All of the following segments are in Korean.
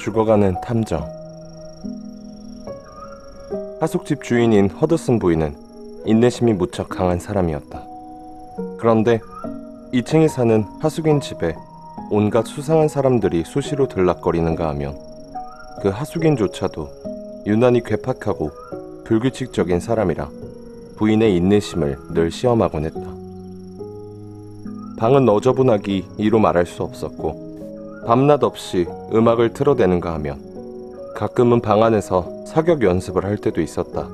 죽어가는 탐정. 하숙집 주인인 허드슨 부인은 인내심이 무척 강한 사람이었다. 그런데 2층에 사는 하숙인 집에 온갖 수상한 사람들이 수시로 들락거리는가 하면 그 하숙인조차도 유난히 괴팍하고 불규칙적인 사람이라 부인의 인내심을 늘 시험하곤 했다. 방은 너저분하기 이루 말할 수 없었고 밤낮 없이 음악을 틀어대는가 하면 가끔은 방 안에서 사격 연습을 할 때도 있었다.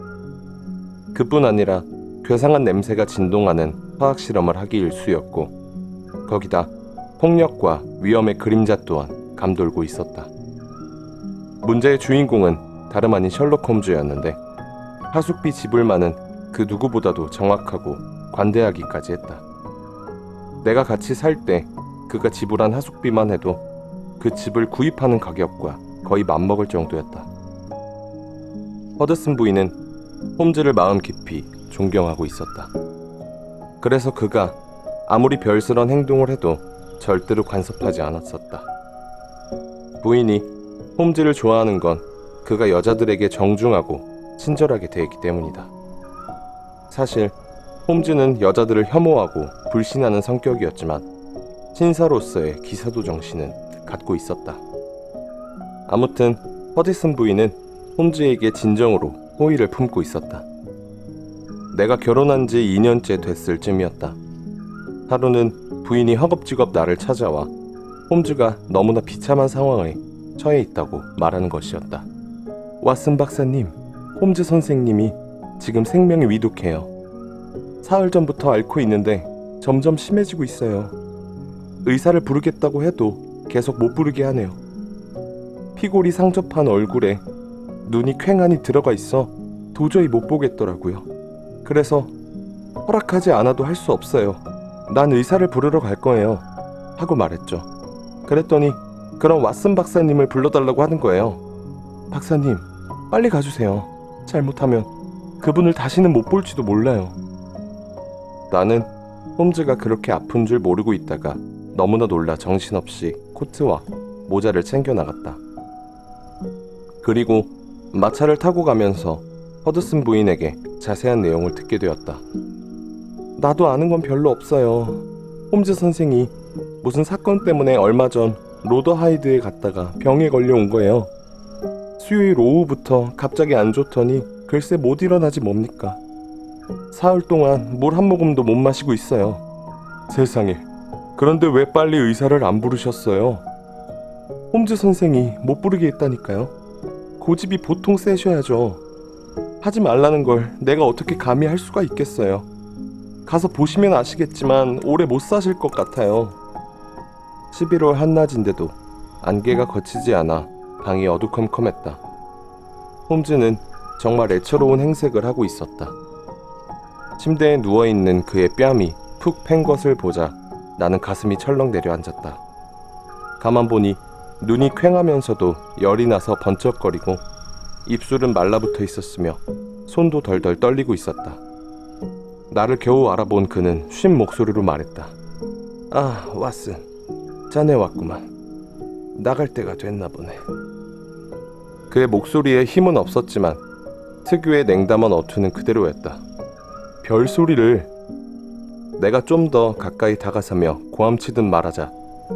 그뿐 아니라 괴상한 냄새가 진동하는 화학 실험을 하기 일쑤였고 거기다 폭력과 위험의 그림자 또한 감돌고 있었다. 문제의 주인공은 다름 아닌 셜록 홈즈였는데 하숙비 지불만은 그 누구보다도 정확하고 관대하기까지 했다. 내가 같이 살 때 그가 지불한 하숙비만 해도 그 집을 구입하는 가격과 거의 맞먹을 정도였다. 허드슨 부인은 홈즈를 마음 깊이 존경하고 있었다. 그래서 그가 아무리 별스런 행동을 해도 절대로 간섭하지 않았었다. 부인이 홈즈를 좋아하는 건 그가 여자들에게 정중하고 친절하게 대했기 때문이다. 사실 홈즈는 여자들을 혐오하고 불신하는 성격이었지만 신사로서의 기사도 정신은 갖고 있었다. 아무튼 허드슨 부인은 홈즈에게 진정으로 호의를 품고 있었다. 내가 결혼한 지 2년째 됐을 쯤이었다. 하루는 부인이 허겁지겁 나를 찾아와 홈즈가 너무나 비참한 상황에 처해 있다고 말하는 것이었다. 왓슨 박사님, 홈즈 선생님이 지금 생명이 위독해요. 사흘 전부터 앓고 있는데 점점 심해지고 있어요. 의사를 부르겠다고 해도 계속 못 부르게 하네요. 피골이 상접한 얼굴에 눈이 퀭하니 들어가 있어 도저히 못 보겠더라고요. 그래서 허락하지 않아도 할 수 없어요. 난 의사를 부르러 갈 거예요. 하고 말했죠. 그랬더니 그럼 왓슨 박사님을 불러달라고 하는 거예요. 박사님, 빨리 가주세요. 잘못하면 그분을 다시는 못 볼지도 몰라요. 나는 홈즈가 그렇게 아픈 줄 모르고 있다가 너무나 놀라 정신없이 코트와 모자를 챙겨 나갔다. 그리고 마차를 타고 가면서 허드슨 부인에게 자세한 내용을 듣게 되었다. 나도 아는 건 별로 없어요. 홈즈 선생이 무슨 사건 때문에 얼마 전 로더하이드에 갔다가 병에 걸려온 거예요. 수요일 오후부터 갑자기 안 좋더니 글쎄 못 일어나지 뭡니까. 사흘 동안 물 한 모금도 못 마시고 있어요. 세상에, 그런데 왜 빨리 의사를 안 부르셨어요? 홈즈 선생이 못 부르게 했다니까요. 고집이 보통 세셔야죠. 하지 말라는 걸 내가 어떻게 감히 할 수가 있겠어요. 가서 보시면 아시겠지만 오래 못 사실 것 같아요. 11월 한낮인데도 안개가 거치지 않아 방이 어두컴컴했다. 홈즈는 정말 애처로운 행색을 하고 있었다. 침대에 누워있는 그의 뺨이 푹 팬 것을 보자 나는 가슴이 철렁 내려앉았다. 가만 보니 눈이 퀭하면서도 열이 나서 번쩍거리고 입술은 말라붙어 있었으며 손도 덜덜 떨리고 있었다. 나를 겨우 알아본 그는 쉰 목소리로 말했다. 아, 왓슨, 자네 왔구만. 나갈 때가 됐나 보네. 그의 목소리에 힘은 없었지만 특유의 냉담한 어투는 그대로였다. 별소리를. 내가 좀 더 가까이 다가서며 고함치듯 말하자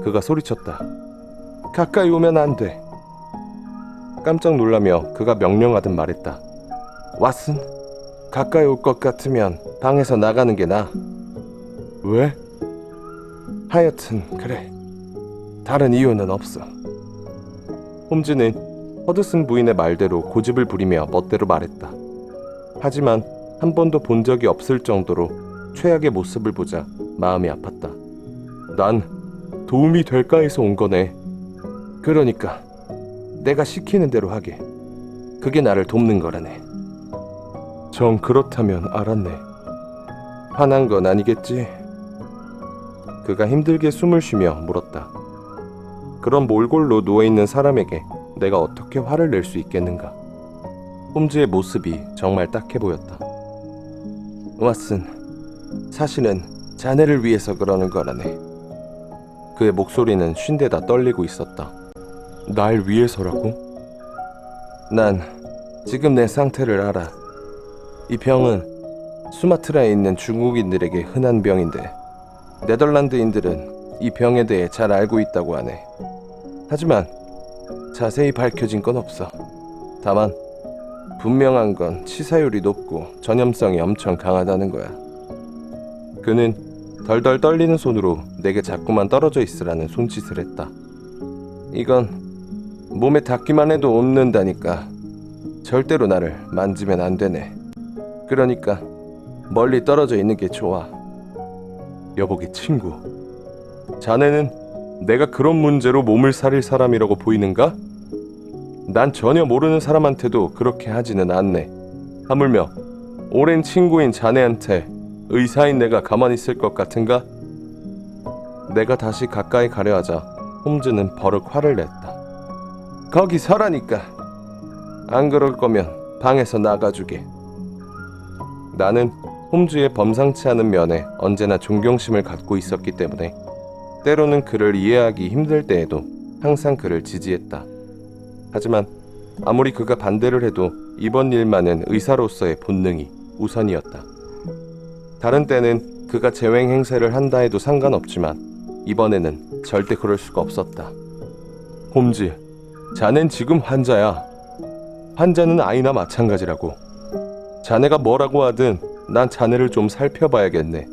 그가 소리쳤다. 가까이 오면 안 돼. 깜짝 놀라며 그가 명령하듯 말했다. 왓슨, 가까이 올 것 같으면 방에서 나가는 게 나아. 왜? 하여튼 그래. 다른 이유는 없어. 홈즈는 허드슨 부인의 말대로 고집을 부리며 멋대로 말했다. 하지만 한 번도 본 적이 없을 정도로 최악의 모습을 보자 마음이 아팠다. 난 도움이 될까 해서 온 거네. 그러니까 내가 시키는 대로 하게. 그게 나를 돕는 거라네. 정 그렇다면 알았네. 화난 건 아니겠지? 그가 힘들게 숨을 쉬며 물었다. 그런 몰골로 누워있는 사람에게 내가 어떻게 화를 낼 수 있겠는가? 홈즈의 모습이 정말 딱해 보였다. 왓슨, 사실은 자네를 위해서 그러는 거라네. 그의 목소리는 쉰데다 떨리고 있었다. 날 위해서라고? 난 지금 내 상태를 알아. 이 병은 수마트라에 있는 중국인들에게 흔한 병인데 네덜란드인들은 이 병에 대해 잘 알고 있다고 하네. 하지만 자세히 밝혀진 건 없어. 다만 분명한 건 치사율이 높고 전염성이 엄청 강하다는 거야. 그는 덜덜 떨리는 손으로 내게 자꾸만 떨어져 있으라는 손짓을 했다. 이건 몸에 닿기만 해도 옮는다니까 절대로 나를 만지면 안 되네. 그러니까 멀리 떨어져 있는 게 좋아. 여보기 친구, 자네는 내가 그런 문제로 몸을 사릴 사람이라고 보이는가? 난 전혀 모르는 사람한테도 그렇게 하지는 않네. 하물며 오랜 친구인 자네한테 의사인 내가 가만히 있을 것 같은가? 내가 다시 가까이 가려 하자 홈즈는 버럭 화를 냈다. 거기 서라니까. 안 그럴 거면 방에서 나가주게. 나는 홈즈의 범상치 않은 면에 언제나 존경심을 갖고 있었기 때문에 때로는 그를 이해하기 힘들 때에도 항상 그를 지지했다. 하지만 아무리 그가 반대를 해도 이번 일만은 의사로서의 본능이 우선이었다. 다른 때는 그가 재행 행세를 한다 해도 상관없지만 이번에는 절대 그럴 수가 없었다. 홈즈, 자넨 지금 환자야. 환자는 아이나 마찬가지라고. 자네가 뭐라고 하든 난 자네를 좀 살펴봐야겠네.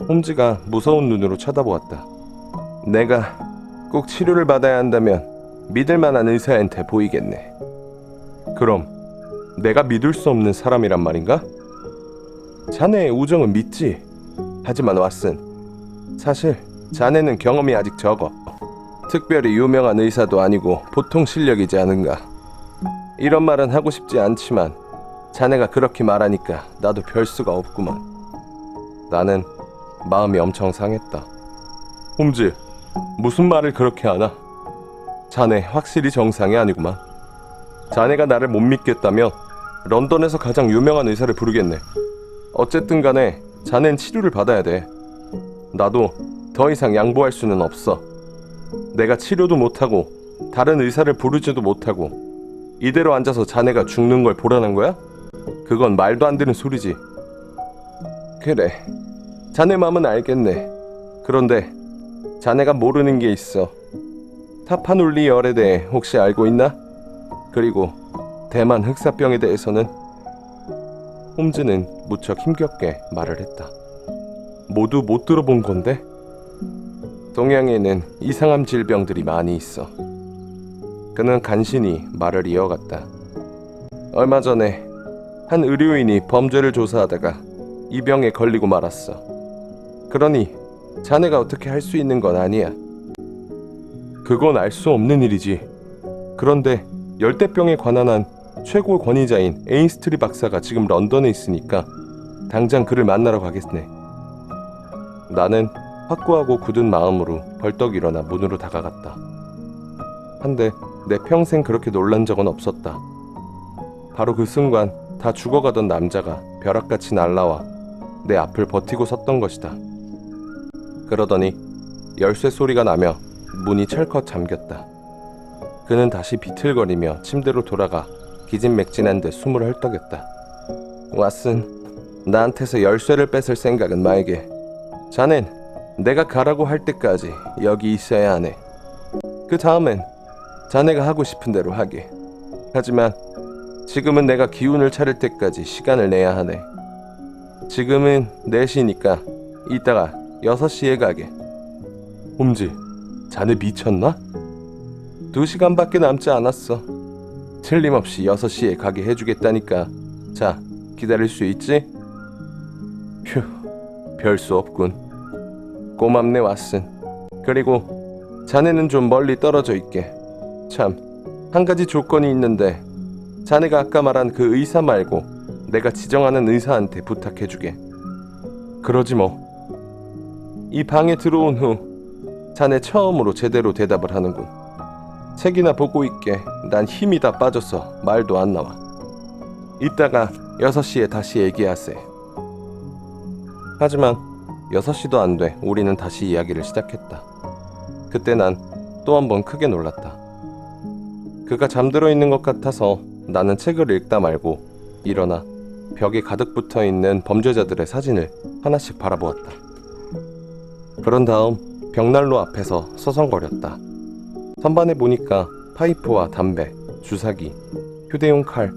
홈즈가 무서운 눈으로 쳐다보았다. 내가 꼭 치료를 받아야 한다면 믿을 만한 의사한테 보이겠네. 그럼 내가 믿을 수 없는 사람이란 말인가? 자네의 우정은 믿지. 하지만 왓슨, 사실 자네는 경험이 아직 적어. 특별히 유명한 의사도 아니고 보통 실력이지 않은가. 이런 말은 하고 싶지 않지만 자네가 그렇게 말하니까 나도 별 수가 없구만. 나는 마음이 엄청 상했다. 홈즈, 무슨 말을 그렇게 하나? 자네 확실히 정상이 아니구만. 자네가 나를 못 믿겠다면 런던에서 가장 유명한 의사를 부르겠네. 어쨌든 간에 자넨 치료를 받아야 돼. 나도 더 이상 양보할 수는 없어. 내가 치료도 못하고 다른 의사를 부르지도 못하고 이대로 앉아서 자네가 죽는 걸 보라는 거야? 그건 말도 안 되는 소리지. 그래, 자네 마음은 알겠네. 그런데 자네가 모르는 게 있어. 타파놀리 열에 대해 혹시 알고 있나? 그리고 대만 흑사병에 대해서는? 홈즈는 무척 힘겹게 말을 했다. 모두 못 들어본 건데? 동양에는 이상한 질병들이 많이 있어. 그는 간신히 말을 이어갔다. 얼마 전에 한 의료인이 범죄를 조사하다가 이 병에 걸리고 말았어. 그러니 자네가 어떻게 할 수 있는 건 아니야. 그건 알 수 없는 일이지. 그런데 열대병에 관한 한 최고 권위자인 에인스트리 박사가 지금 런던에 있으니까 당장 그를 만나러 가겠네. 나는 확고하고 굳은 마음으로 벌떡 일어나 문으로 다가갔다. 한데 내 평생 그렇게 놀란 적은 없었다. 바로 그 순간 다 죽어가던 남자가 벼락같이 날라와 내 앞을 버티고 섰던 것이다. 그러더니 열쇠 소리가 나며 문이 철컥 잠겼다. 그는 다시 비틀거리며 침대로 돌아가 기진맥진한 듯 숨을 헐떡였다. 왓슨, 나한테서 열쇠를 뺏을 생각은 말게. 자넨 내가 가라고 할 때까지 여기 있어야 하네. 그 다음엔 자네가 하고 싶은 대로 하게. 하지만 지금은 내가 기운을 차릴 때까지 시간을 내야 하네. 지금은 4시니까 이따가 6시에 가게. 홈즈, 자네 미쳤나? 2시간밖에 남지 않았어. 틀림없이 6시에 가게 해주겠다니까. 자, 기다릴 수 있지? 휴, 별 수 없군. 고맙네 왓슨. 그리고 자네는 좀 멀리 떨어져 있게. 참, 한 가지 조건이 있는데 자네가 아까 말한 그 의사 말고 내가 지정하는 의사한테 부탁해주게. 그러지 뭐. 이 방에 들어온 후 자네 처음으로 제대로 대답을 하는군. 책이나 보고 있게. 난 힘이 다 빠져서 말도 안 나와. 이따가 6시에 다시 얘기하세. 하지만 6시도 안 돼 우리는 다시 이야기를 시작했다. 그때 난 또 한 번 크게 놀랐다. 그가 잠들어 있는 것 같아서 나는 책을 읽다 말고 일어나 벽에 가득 붙어 있는 범죄자들의 사진을 하나씩 바라보았다. 그런 다음 벽난로 앞에서 서성거렸다. 선반에 보니까 파이프와 담배, 주사기, 휴대용 칼,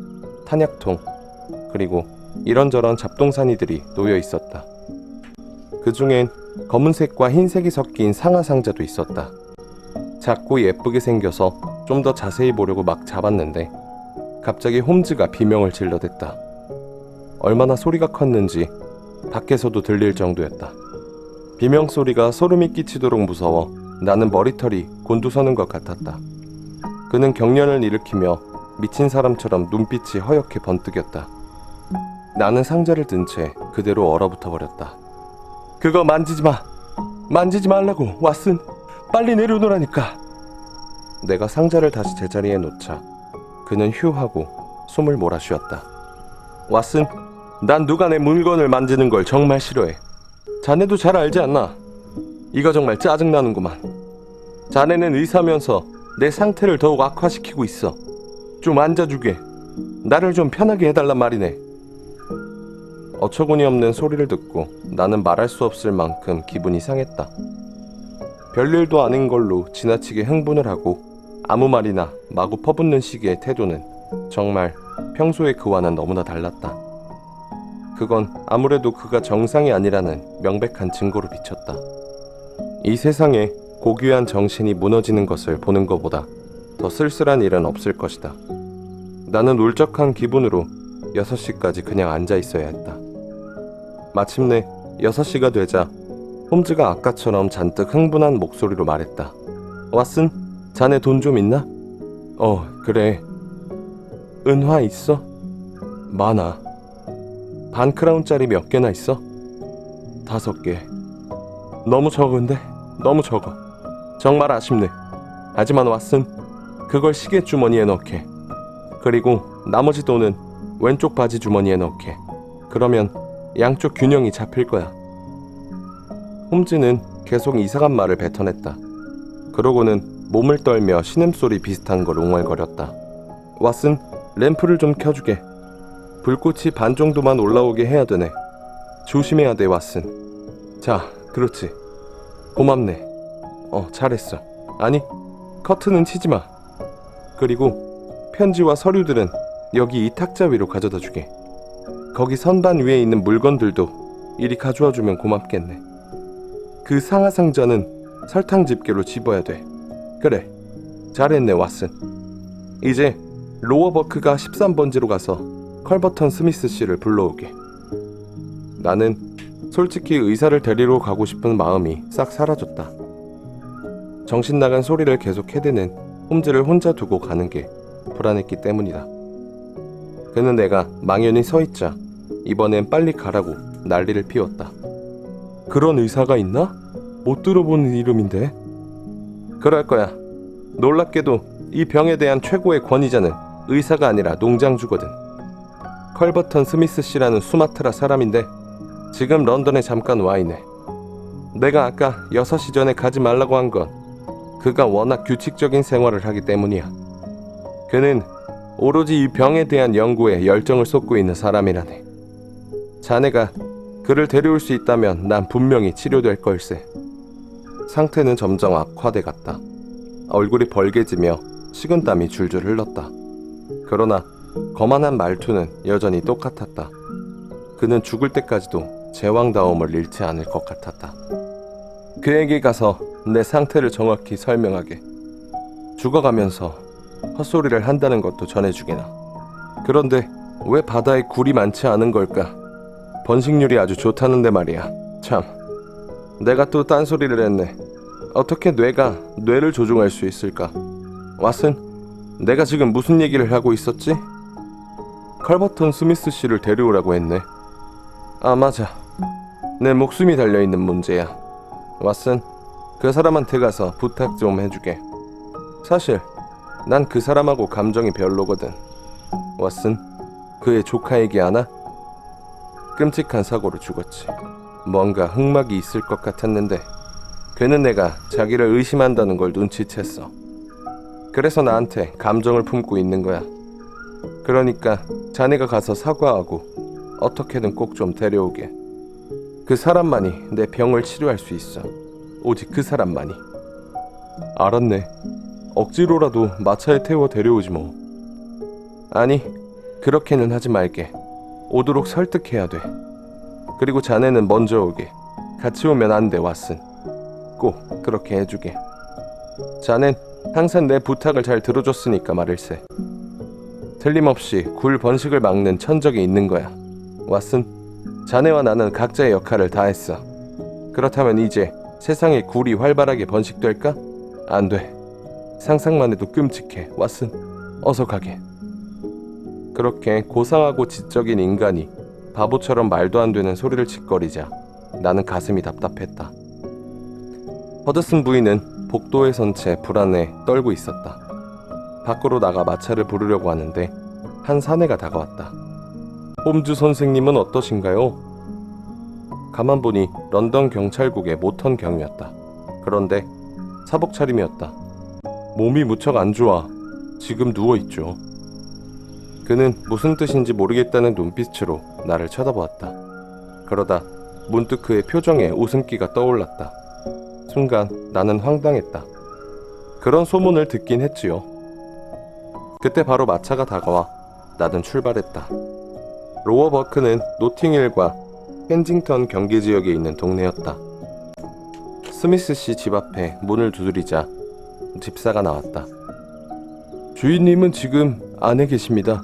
탄약통, 그리고 이런저런 잡동사니들이 놓여 있었다. 그 중엔 검은색과 흰색이 섞인 상하 상자도 있었다. 작고 예쁘게 생겨서 좀 더 자세히 보려고 막 잡았는데 갑자기 홈즈가 비명을 질러댔다. 얼마나 소리가 컸는지 밖에서도 들릴 정도였다. 비명 소리가 소름이 끼치도록 무서워 나는 머리털이 곤두서는 것 같았다. 그는 경련을 일으키며 미친 사람처럼 눈빛이 허옇게 번뜩였다. 나는 상자를 든 채 그대로 얼어붙어 버렸다. 그거 만지지 마! 만지지 말라고, 왓슨! 빨리 내려놓으라니까! 내가 상자를 다시 제자리에 놓자 그는 휴 하고 숨을 몰아쉬었다. 왓슨, 난 누가 내 물건을 만지는 걸 정말 싫어해. 자네도 잘 알지 않나? 이거 정말 짜증나는구만. 자네는 의사면서 내 상태를 더욱 악화시키고 있어. 좀 앉아주게. 나를 좀 편하게 해달란 말이네. 어처구니 없는 소리를 듣고 나는 말할 수 없을 만큼 기분이 상했다. 별일도 아닌 걸로 지나치게 흥분을 하고 아무 말이나 마구 퍼붓는 식의 태도는 정말 평소의 그와는 너무나 달랐다. 그건 아무래도 그가 정상이 아니라는 명백한 증거로 비쳤다. 이 세상에 고귀한 정신이 무너지는 것을 보는 것보다 더 쓸쓸한 일은 없을 것이다. 나는 울적한 기분으로 6시까지 그냥 앉아 있어야 했다. 마침내 6시가 되자 홈즈가 아까처럼 잔뜩 흥분한 목소리로 말했다. 왓슨, 자네 돈 좀 있나? 그래. 은화 있어? 많아. 반 크라운짜리 몇 개나 있어? 5개. 너무 적은데? 너무 적어. 정말 아쉽네. 하지만 왓슨, 그걸 시계 주머니에 넣게. 그리고 나머지 돈은 왼쪽 바지 주머니에 넣게. 그러면 양쪽 균형이 잡힐 거야. 홈즈는 계속 이상한 말을 뱉어냈다. 그러고는 몸을 떨며 신음소리 비슷한 걸 웅얼거렸다. 왓슨, 램프를 좀 켜주게. 불꽃이 반 정도만 올라오게 해야 되네. 조심해야 돼, 왓슨. 자, 그렇지. 고맙네. 잘했어. 아니, 커튼은 치지 마. 그리고 편지와 서류들은 여기 이 탁자 위로 가져다 주게. 거기 선반 위에 있는 물건들도 이리 가져와 주면 고맙겠네. 그 상하 상자는 설탕 집게로 집어야 돼. 그래, 잘했네, 왓슨. 이제 로어버크가 13번지로 가서 컬버턴 스미스 씨를 불러오게. 나는 솔직히 의사를 데리러 가고 싶은 마음이 싹 사라졌다. 정신 나간 소리를 계속 해대는 홈즈를 혼자 두고 가는 게 불안했기 때문이다. 그는 내가 망연히 서 있자 이번엔 빨리 가라고 난리를 피웠다. 그런 의사가 있나? 못 들어본 이름인데. 그럴 거야. 놀랍게도 이 병에 대한 최고의 권위자는 의사가 아니라 농장주거든. 컬버턴 스미스 씨라는 수마트라 사람인데 지금 런던에 잠깐 와 있네. 내가 아까 6시 전에 가지 말라고 한 건 그가 워낙 규칙적인 생활을 하기 때문이야. 그는 오로지 이 병에 대한 연구에 열정을 쏟고 있는 사람이라네. 자네가 그를 데려올 수 있다면 난 분명히 치료될 걸세. 상태는 점점 악화돼 갔다. 얼굴이 벌개지며 식은땀이 줄줄 흘렀다. 그러나 거만한 말투는 여전히 똑같았다. 그는 죽을 때까지도 제왕다움을 잃지 않을 것 같았다. 그에게 가서 내 상태를 정확히 설명하게. 죽어가면서 헛소리를 한다는 것도 전해주게나. 그런데 왜 바다에 굴이 많지 않은 걸까? 번식률이 아주 좋다는데 말이야. 참, 내가 또 딴소리를 했네. 어떻게 뇌가 뇌를 조종할 수 있을까? 왓슨, 내가 지금 무슨 얘기를 하고 있었지? 컬버턴 스미스 씨를 데려오라고 했네. 아, 맞아. 내 목숨이 달려있는 문제야. 왓슨, 그 사람한테 가서 부탁 좀 해주게. 사실 난 그 사람하고 감정이 별로거든. 왓슨, 그의 조카 얘기하나? 끔찍한 사고로 죽었지. 뭔가 흑막이 있을 것 같았는데 걔는 내가 자기를 의심한다는 걸 눈치챘어. 그래서 나한테 감정을 품고 있는 거야. 그러니까 자네가 가서 사과하고 어떻게든 꼭 좀 데려오게. 그 사람만이 내 병을 치료할 수 있어. 오직 그 사람만이. 알았네. 억지로라도 마차에 태워 데려오지 뭐. 아니, 그렇게는 하지 말게. 오도록 설득해야 돼. 그리고 자네는 먼저 오게. 같이 오면 안 돼, 왓슨. 꼭 그렇게 해주게. 자넨 항상 내 부탁을 잘 들어줬으니까 말일세. 틀림없이 굴 번식을 막는 천적이 있는 거야. 왓슨, 자네와 나는 각자의 역할을 다 했어. 그렇다면 이제 세상에 굴이 활발하게 번식될까? 안 돼. 상상만 해도 끔찍해. 왓슨, 어서 가게. 그렇게 고상하고 지적인 인간이 바보처럼 말도 안 되는 소리를 짓거리자 나는 가슴이 답답했다. 허드슨 부인은 복도에 선 채 불안해 떨고 있었다. 밖으로 나가 마차를 부르려고 하는데 한 사내가 다가왔다. 홈즈 선생님은 어떠신가요? 가만 보니 런던 경찰국의 모턴 경이었다. 그런데 사복 차림이었다. 몸이 무척 안 좋아. 지금 누워있죠. 그는 무슨 뜻인지 모르겠다는 눈빛으로 나를 쳐다보았다. 그러다 문득 그의 표정에 웃음기가 떠올랐다. 순간 나는 황당했다. 그런 소문을 듣긴 했지요. 그때 바로 마차가 다가와 나는 출발했다. 로어버크는 노팅힐과 켄징턴 경기지역에 있는 동네였다. 스미스 씨 집 앞에 문을 두드리자 집사가 나왔다. 주인님은 지금 안에 계십니다.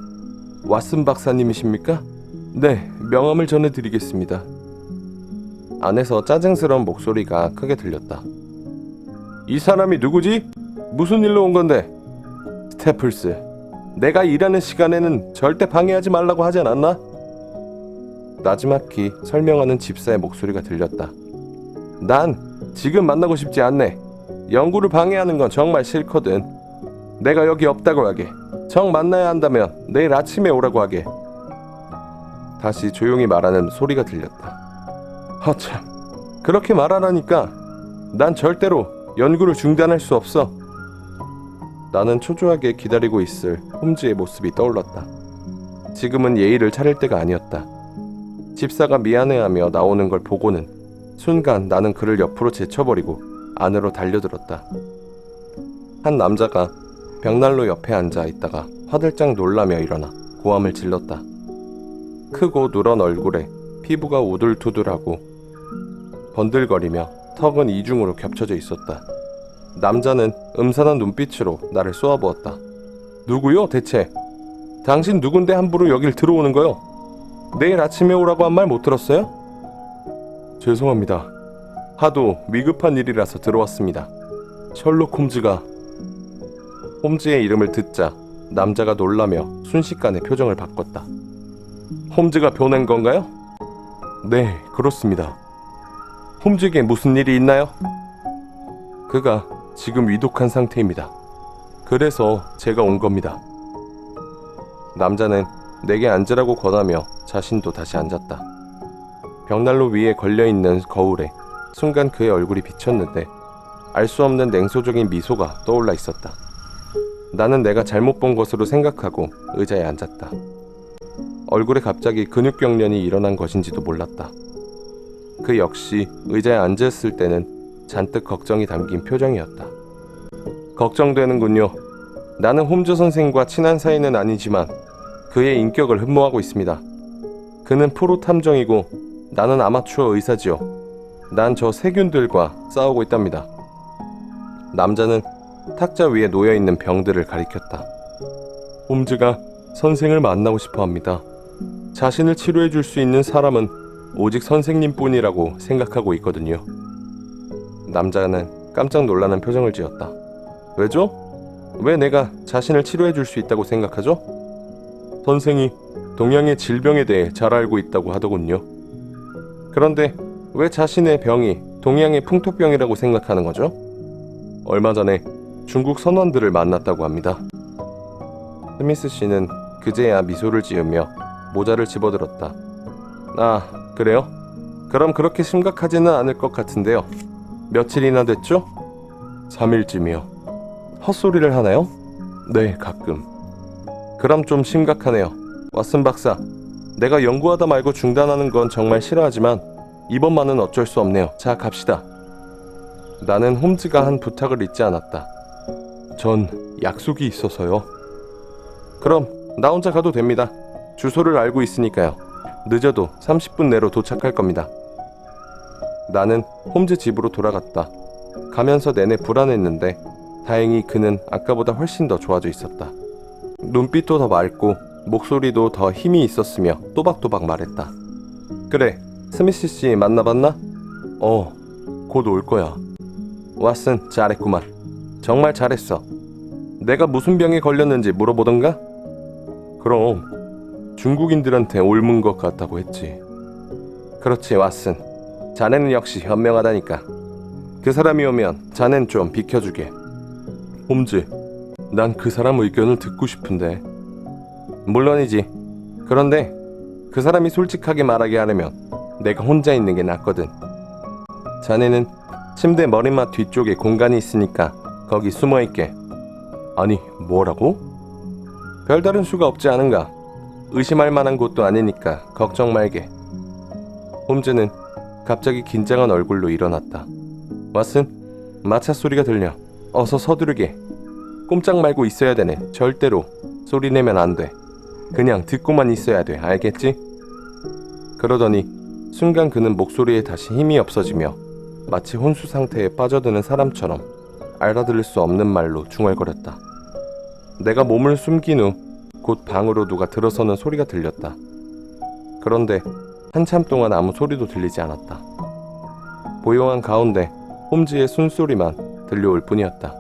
왓슨 박사님이십니까? 네, 명함을 전해드리겠습니다. 안에서 짜증스러운 목소리가 크게 들렸다. 이 사람이 누구지? 무슨 일로 온 건데? 스태플스, 내가 일하는 시간에는 절대 방해하지 말라고 하지 않았나? 나지막히 설명하는 집사의 목소리가 들렸다. 난 지금 만나고 싶지 않네. 연구를 방해하는 건 정말 싫거든. 내가 여기 없다고 하게. 정 만나야 한다면 내일 아침에 오라고 하게. 다시 조용히 말하는 소리가 들렸다. 허참, 그렇게 말하라니까. 난 절대로 연구를 중단할 수 없어. 나는 초조하게 기다리고 있을 홈즈의 모습이 떠올랐다. 지금은 예의를 차릴 때가 아니었다. 집사가 미안해하며 나오는 걸 보고는 순간 나는 그를 옆으로 제쳐버리고 안으로 달려들었다. 한 남자가 벽난로 옆에 앉아 있다가 화들짝 놀라며 일어나 고함을 질렀다. 크고 누런 얼굴에 피부가 우둘투둘하고 번들거리며 턱은 이중으로 겹쳐져 있었다. 남자는 음산한 눈빛으로 나를 쏘아보았다. 누구요 대체? 당신 누군데 함부로 여길 들어오는 거요? 내일 아침에 오라고 한 말 못 들었어요? 죄송합니다. 하도 위급한 일이라서 들어왔습니다. 셜록 홈즈가... 홈즈의 이름을 듣자 남자가 놀라며 순식간에 표정을 바꿨다. 홈즈가 변한 건가요? 네, 그렇습니다. 홈즈에게 무슨 일이 있나요? 그가 지금 위독한 상태입니다. 그래서 제가 온 겁니다. 남자는 내게 앉으라고 권하며 자신도 다시 앉았다. 벽난로 위에 걸려있는 거울에 순간 그의 얼굴이 비쳤는데 알 수 없는 냉소적인 미소가 떠올라 있었다. 나는 내가 잘못 본 것으로 생각하고 의자에 앉았다. 얼굴에 갑자기 근육경련이 일어난 것인지도 몰랐다. 그 역시 의자에 앉았을 때는 잔뜩 걱정이 담긴 표정이었다. 걱정되는군요. 나는 홈즈 선생과 친한 사이는 아니지만 그의 인격을 흠모하고 있습니다. 그는 프로 탐정이고 나는 아마추어 의사지요. 난 저 세균들과 싸우고 있답니다. 남자는 탁자 위에 놓여있는 병들을 가리켰다. 홈즈가 선생을 만나고 싶어 합니다. 자신을 치료해 줄 수 있는 사람은 오직 선생님뿐이라고 생각하고 있거든요. 남자는 깜짝 놀라는 표정을 지었다. 왜죠? 왜 내가 자신을 치료해 줄 수 있다고 생각하죠? 선생이 동양의 질병에 대해 잘 알고 있다고 하더군요. 그런데 왜 자신의 병이 동양의 풍토병이라고 생각하는 거죠? 얼마 전에 중국 선원들을 만났다고 합니다. 스미스 씨는 그제야 미소를 지으며 모자를 집어들었다. 아, 그래요? 그럼 그렇게 심각하지는 않을 것 같은데요. 며칠이나 됐죠? 3일쯤이요. 헛소리를 하나요? 네, 가끔. 그럼 좀 심각하네요. 왓슨 박사, 내가 연구하다 말고 중단하는 건 정말 싫어하지만 이번만은 어쩔 수 없네요. 자, 갑시다. 나는 홈즈가 한 부탁을 잊지 않았다. 전 약속이 있어서요. 그럼 나 혼자 가도 됩니다. 주소를 알고 있으니까요. 늦어도 30분 내로 도착할 겁니다. 나는 홈즈 집으로 돌아갔다. 가면서 내내 불안했는데 다행히 그는 아까보다 훨씬 더 좋아져 있었다. 눈빛도 더 맑고 목소리도 더 힘이 있었으며 또박또박 말했다. 그래, 스미스 씨 만나봤나? 곧 올 거야. 왓슨, 잘했구만. 정말 잘했어. 내가 무슨 병에 걸렸는지 물어보던가? 그럼 중국인들한테 옮은 것 같다고 했지. 그렇지, 왓슨. 자네는 역시 현명하다니까. 그 사람이 오면 자넨 좀 비켜주게. 홈즈, 난 그 사람 의견을 듣고 싶은데. 물론이지. 그런데 그 사람이 솔직하게 말하게 하려면 내가 혼자 있는 게 낫거든. 자네는 침대 머리맡 뒤쪽에 공간이 있으니까 거기 숨어있게. 아니, 뭐라고? 별다른 수가 없지 않은가? 의심할 만한 곳도 아니니까 걱정 말게. 홈즈는 갑자기 긴장한 얼굴로 일어났다. 왓슨, 마차 소리가 들려. 어서 서두르게. 꼼짝 말고 있어야 되네. 절대로 소리 내면 안 돼. 그냥 듣고만 있어야 돼. 알겠지? 그러더니 순간 그는 목소리에 다시 힘이 없어지며 마치 혼수 상태에 빠져드는 사람처럼 알아들을 수 없는 말로 중얼거렸다. 내가 몸을 숨긴 후 곧 방으로 누가 들어서는 소리가 들렸다. 그런데 한참 동안 아무 소리도 들리지 않았다. 고요한 가운데 홈즈의 숨소리만 들려올 뿐이었다.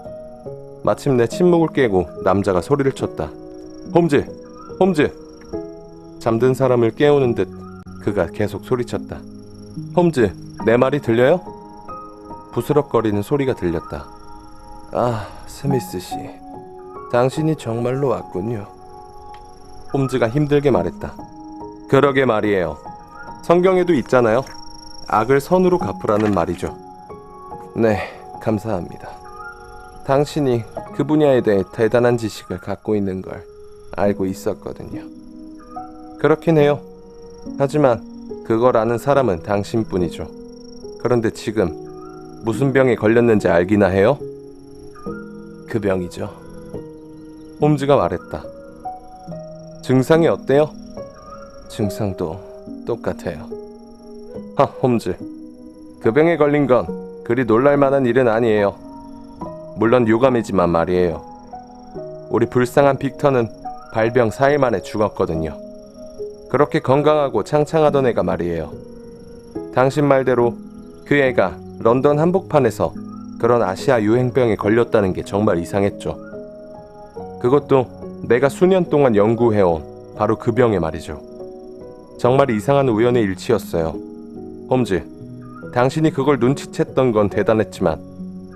마침내 침묵을 깨고 남자가 소리를 쳤다. 홈즈! 홈즈! 잠든 사람을 깨우는 듯 그가 계속 소리쳤다. 홈즈, 내 말이 들려요? 부스럭거리는 소리가 들렸다. 아, 스미스 씨. 당신이 정말로 왔군요. 홈즈가 힘들게 말했다. 그러게 말이에요. 성경에도 있잖아요. 악을 선으로 갚으라는 말이죠. 네, 감사합니다. 당신이 그 분야에 대해 대단한 지식을 갖고 있는 걸 알고 있었거든요. 그렇긴 해요. 하지만 그걸 아는 사람은 당신뿐이죠. 그런데 지금 무슨 병에 걸렸는지 알기나 해요? 그 병이죠. 홈즈가 말했다. 증상이 어때요? 증상도 똑같아요. 홈즈. 그 병에 걸린 건 그리 놀랄만한 일은 아니에요. 물론 유감이지만 말이에요. 우리 불쌍한 빅터는 발병 4일 만에 죽었거든요. 그렇게 건강하고 창창하던 애가 말이에요. 당신 말대로 그 애가 런던 한복판에서 그런 아시아 유행병에 걸렸다는 게 정말 이상했죠. 그것도 내가 수년 동안 연구해온 바로 그 병에 말이죠. 정말 이상한 우연의 일치였어요. 홈즈, 당신이 그걸 눈치챘던 건 대단했지만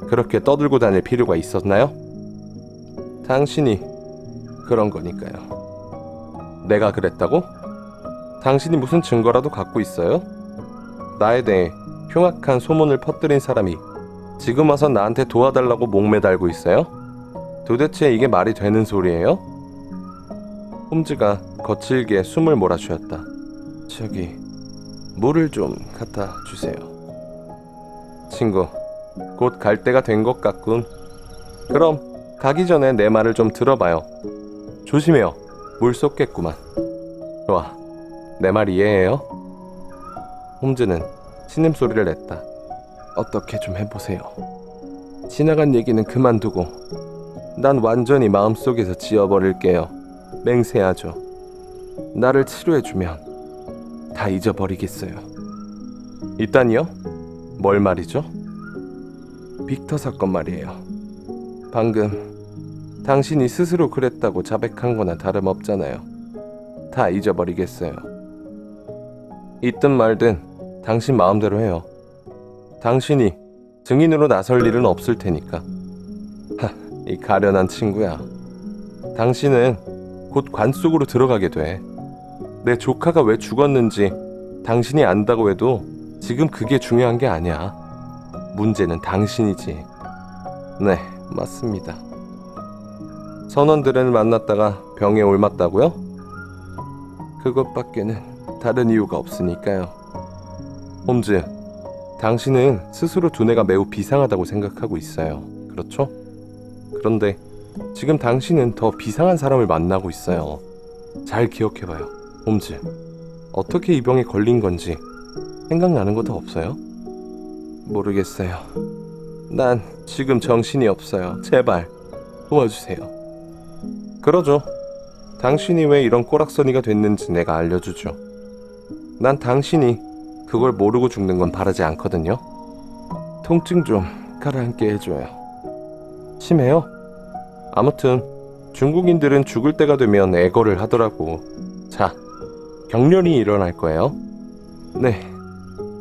그렇게 떠들고 다닐 필요가 있었나요? 당신이 그런 거니까요. 내가 그랬다고? 당신이 무슨 증거라도 갖고 있어요? 나에 대해 흉악한 소문을 퍼뜨린 사람이 지금 와서 나한테 도와달라고 목매달고 있어요? 도대체 이게 말이 되는 소리예요? 홈즈가 거칠게 숨을 몰아쉬었다. 저기, 물을 좀 갖다 주세요. 친구, 곧 갈 때가 된 것 같군. 그럼 가기 전에 내 말을 좀 들어봐요. 조심해요. 물 쏟겠구만. 좋아, 내 말 이해해요? 홈즈는 신음소리를 냈다. 어떻게 좀 해보세요. 지나간 얘기는 그만두고 난 완전히 마음속에서 지워버릴게요. 맹세하죠. 나를 치료해주면 다 잊어버리겠어요. 일단요? 뭘 말이죠? 빅터 사건 말이에요. 방금 당신이 스스로 그랬다고 자백한 거나 다름없잖아요. 다 잊어버리겠어요. 있든 말든 당신 마음대로 해요. 당신이 증인으로 나설 일은 없을 테니까. 이 가련한 친구야. 당신은 곧 관 속으로 들어가게 돼. 내 조카가 왜 죽었는지 당신이 안다고 해도 지금 그게 중요한 게 아니야. 문제는 당신이지. 네, 맞습니다. 선원들을 만났다가 병에 옮았다고요? 그것밖에는 다른 이유가 없으니까요. 홈즈, 당신은 스스로 두뇌가 매우 비상하다고 생각하고 있어요. 그렇죠? 그런데 지금 당신은 더 비상한 사람을 만나고 있어요. 잘 기억해봐요, 홈즈. 어떻게 이 병에 걸린 건지 생각나는 것도 없어요? 모르겠어요. 난 지금 정신이 없어요. 제발 도와주세요. 그러죠. 당신이 왜 이런 꼬락서니가 됐는지 내가 알려주죠. 난 당신이 그걸 모르고 죽는 건 바라지 않거든요. 통증 좀 가라앉게 해줘요. 심해요? 아무튼 중국인들은 죽을 때가 되면 애거를 하더라고. 자, 격렬히 일어날 거예요. 네,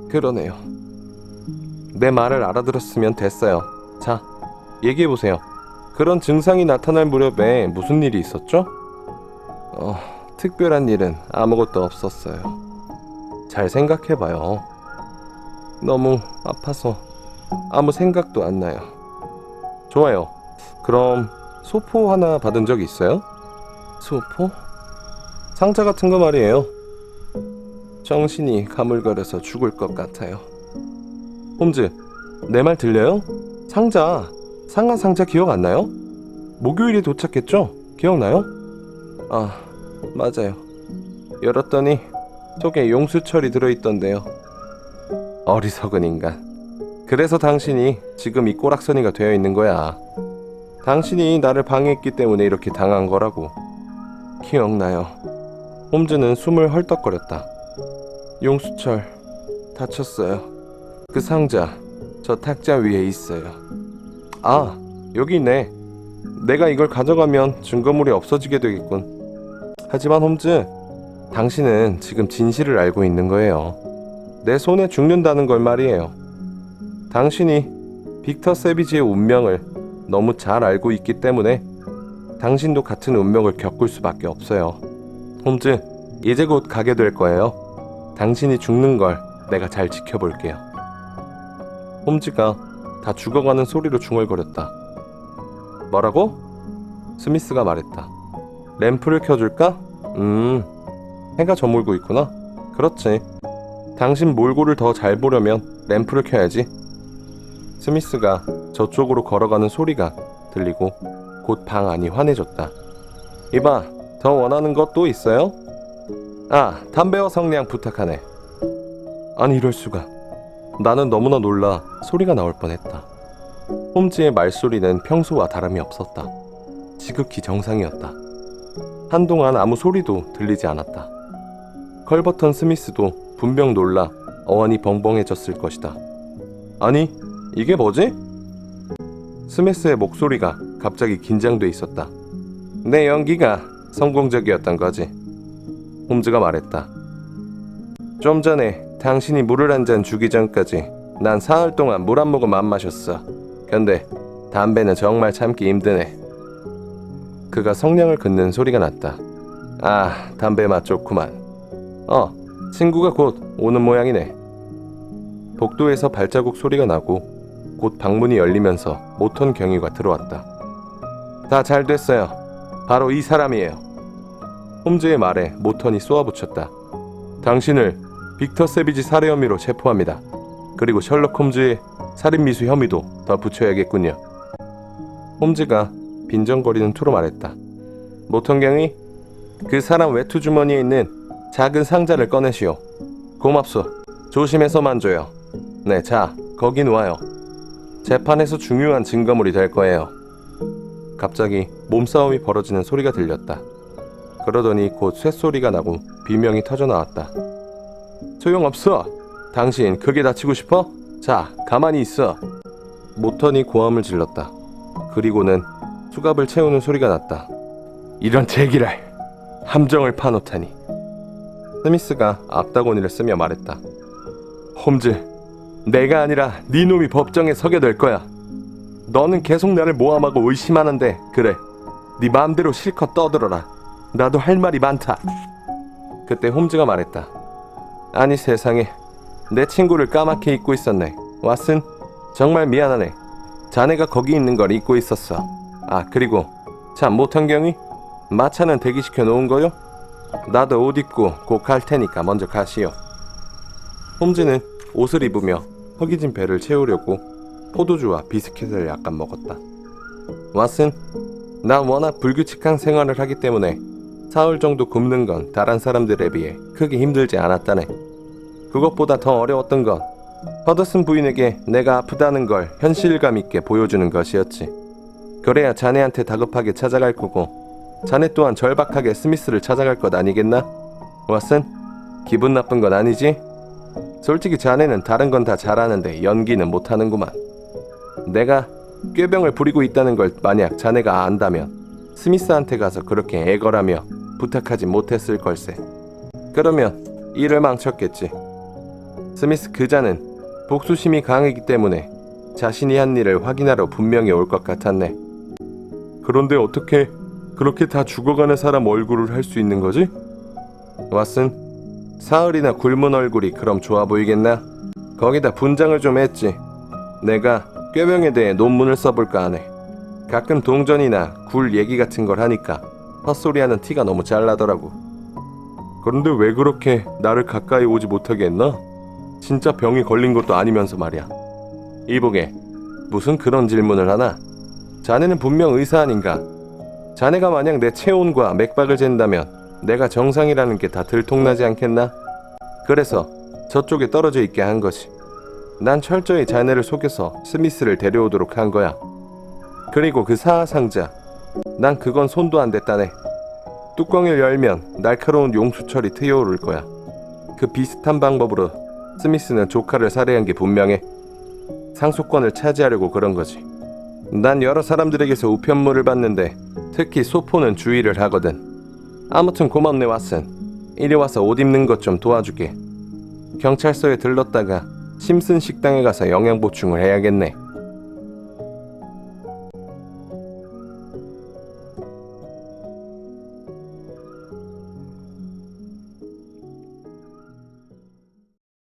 그러네요. 내 말을 알아들었으면 됐어요. 자, 얘기해보세요. 그런 증상이 나타날 무렵에 무슨 일이 있었죠? 특별한 일은 아무것도 없었어요. 잘 생각해봐요. 너무 아파서 아무 생각도 안 나요. 좋아요. 그럼 소포 하나 받은 적 있어요? 소포? 상자 같은 거 말이에요. 정신이 가물거려서 죽을 것 같아요. 홈즈, 내 말 들려요? 상한 상자 기억 안 나요? 목요일에 도착했죠? 기억나요? 아, 맞아요. 열었더니 속에 용수철이 들어있던데요. 어리석은 인간. 그래서 당신이 지금 이 꼬락서니가 되어 있는 거야. 당신이 나를 방해했기 때문에 이렇게 당한 거라고. 기억나요. 홈즈는 숨을 헐떡거렸다. 용수철 다쳤어요. 그 상자 저 탁자 위에 있어요. 아, 여기 있네. 내가 이걸 가져가면 증거물이 없어지게 되겠군. 하지만 홈즈, 당신은 지금 진실을 알고 있는 거예요. 내 손에 죽는다는 걸 말이에요. 당신이 빅터 세비지의 운명을 너무 잘 알고 있기 때문에 당신도 같은 운명을 겪을 수밖에 없어요. 홈즈, 이제 곧 가게 될 거예요. 당신이 죽는 걸 내가 잘 지켜볼게요. 홈즈가 다 죽어가는 소리로 중얼거렸다. 뭐라고? 스미스가 말했다. 램프를 켜줄까? 해가 저물고 있구나. 그렇지. 당신 몰골을 더 잘 보려면 램프를 켜야지. 스미스가 저쪽으로 걸어가는 소리가 들리고 곧 방 안이 환해졌다. 이봐, 더 원하는 것 또 있어요? 아, 담배와 성냥 부탁하네. 아니, 이럴 수가. 나는 너무나 놀라 소리가 나올 뻔했다. 홈즈의 말소리는 평소와 다름이 없었다. 지극히 정상이었다. 한동안 아무 소리도 들리지 않았다. 컬버턴 스미스도 분명 놀라 어안이 벙벙해졌을 것이다. 아니, 이게 뭐지? 스미스의 목소리가 갑자기 긴장돼 있었다. 내 연기가 성공적이었던 거지. 홈즈가 말했다. 좀 전에 당신이 물을 한 잔 주기 전까지 난 사흘 동안 물 한 모금 안 마셨어. 근데 담배는 정말 참기 힘드네. 그가 성냥을 긋는 소리가 났다. 아, 담배 맛 좋구만. 친구가 곧 오는 모양이네. 복도에서 발자국 소리가 나고 곧 방문이 열리면서 모턴 경위가 들어왔다. 다 잘 됐어요. 바로 이 사람이에요. 홈즈의 말에 모턴이 쏘아붙였다. 당신을 빅터 세비지 살해 혐의로 체포합니다. 그리고 셜록 홈즈의 살인미수 혐의도 더 붙여야겠군요. 홈즈가 빈정거리는 투로 말했다. 모턴 경위, 그 사람 외투 주머니에 있는 작은 상자를 꺼내시오. 고맙소. 조심해서만 줘요. 네, 자, 거기 놓아요. 재판에서 중요한 증거물이 될 거예요. 갑자기 몸싸움이 벌어지는 소리가 들렸다. 그러더니 곧 쇳소리가 나고 비명이 터져나왔다. 소용없어. 당신 크게 다치고 싶어? 자, 가만히 있어. 모턴이 고함을 질렀다. 그리고는 수갑을 채우는 소리가 났다. 이런 제기랄. 함정을 파놓다니. 스미스가 앞다구니를 쓰며 말했다. 홈즈, 내가 아니라 네 놈이 법정에 서게 될 거야. 너는 계속 나를 모함하고 의심하는데 그래, 네 마음대로 실컷 떠들어라. 나도 할 말이 많다. 그때 홈즈가 말했다. 아니 세상에, 내 친구를 까맣게 잊고 있었네. 왓슨, 정말 미안하네. 자네가 거기 있는 걸 잊고 있었어. 아, 그리고 참 모탄경이 마차는 대기시켜 놓은 거요? 나도 옷 입고 곧 갈 테니까 먼저 가시오. 홈즈는 옷을 입으며 허기진 배를 채우려고 포도주와 비스킷을 약간 먹었다. 왓슨, 나 워낙 불규칙한 생활을 하기 때문에 사흘 정도 굶는 건 다른 사람들에 비해 크게 힘들지 않았다네. 그것보다 더 어려웠던 건 허드슨 부인에게 내가 아프다는 걸 현실감 있게 보여주는 것이었지. 그래야 자네한테 다급하게 찾아갈 거고 자네 또한 절박하게 스미스를 찾아갈 것 아니겠나? 왓슨, 기분 나쁜 건 아니지? 솔직히 자네는 다른 건 다 잘하는데 연기는 못하는구만. 내가 꾀병을 부리고 있다는 걸 만약 자네가 안다면 스미스한테 가서 그렇게 애걸하며 부탁하지 못했을 걸세. 그러면 일을 망쳤겠지. 스미스 그자는 복수심이 강하기 때문에 자신이 한 일을 확인하러 분명히 올 것 같았네. 그런데 어떻게 그렇게 다 죽어가는 사람 얼굴을 할 수 있는 거지? 왓슨, 사흘이나 굶은 얼굴이 그럼 좋아 보이겠나? 거기다 분장을 좀 했지. 내가 꾀병에 대해 논문을 써볼까 하네. 가끔 동전이나 굴 얘기 같은 걸 하니까 헛소리하는 티가 너무 잘 나더라고. 그런데 왜 그렇게 나를 가까이 오지 못하게 했나? 진짜 병이 걸린 것도 아니면서 말이야. 이보게, 무슨 그런 질문을 하나? 자네는 분명 의사 아닌가? 자네가 만약 내 체온과 맥박을 잰다면 내가 정상이라는 게 다 들통나지 않겠나? 그래서 저쪽에 떨어져 있게 한 것이. 난 철저히 자네를 속여서 스미스를 데려오도록 한 거야. 그리고 그 사하상자, 난 그건 손도 안 댔다네. 뚜껑을 열면 날카로운 용수철이 트여오를 거야. 그 비슷한 방법으로 스미스는 조카를 살해한 게 분명해. 상속권을 차지하려고 그런 거지. 난 여러 사람들에게서 우편물을 받는데 특히 소포는 주의를 하거든. 아무튼 고맙네 왓슨. 이리 와서 옷 입는 것 좀 도와줄게. 경찰서에 들렀다가 심슨 식당에 가서 영양 보충을 해야겠네.